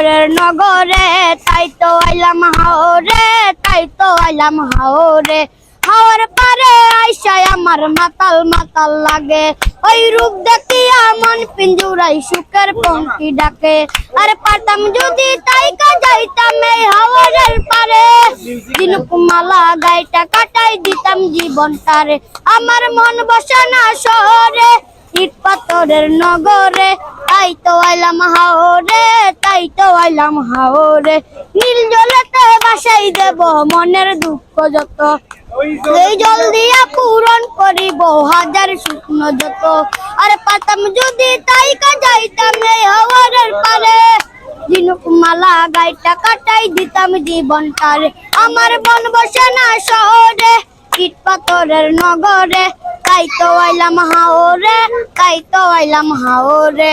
পাথরের নগরে, তাই তো আইলাম হাওরে, তাই তো আইলাম হাওরে। হাওয়ার পারে আইসায় আমার মাতাল মাতাল লাগে, ওই রূপ দেখিয়া মন পিঞ্জুরাই সুখের পঙ্কি ডাকে। আর পারতাম যদি তাই যাইতাম এই হাওরের পারে, ঝিনুকমালা গাইটা কাটাই দিতাম জীবনটারে। আমার মন বসে না শহরে, ইট পাথরের নগরে, তাই তো আইলাম হাওরে, তাই তো আইলাম হাওরে। নীল জলেতে বাসাই দেব মনের দুঃখ যত, এই জল দিয়া পূরণ করিব হাজার শুকনো যত। আর পাতাম যদি তাই যাইতাম এই হাওরের পারে, ঝিনুকমালা গাইটা কাটাই দিতাম জীবনটারে। আমার মন বসে না শহরে, ইট পাথরের নগরে, তাই তো আইলাম হাওরে, তাই তো আইলাম হাওরে।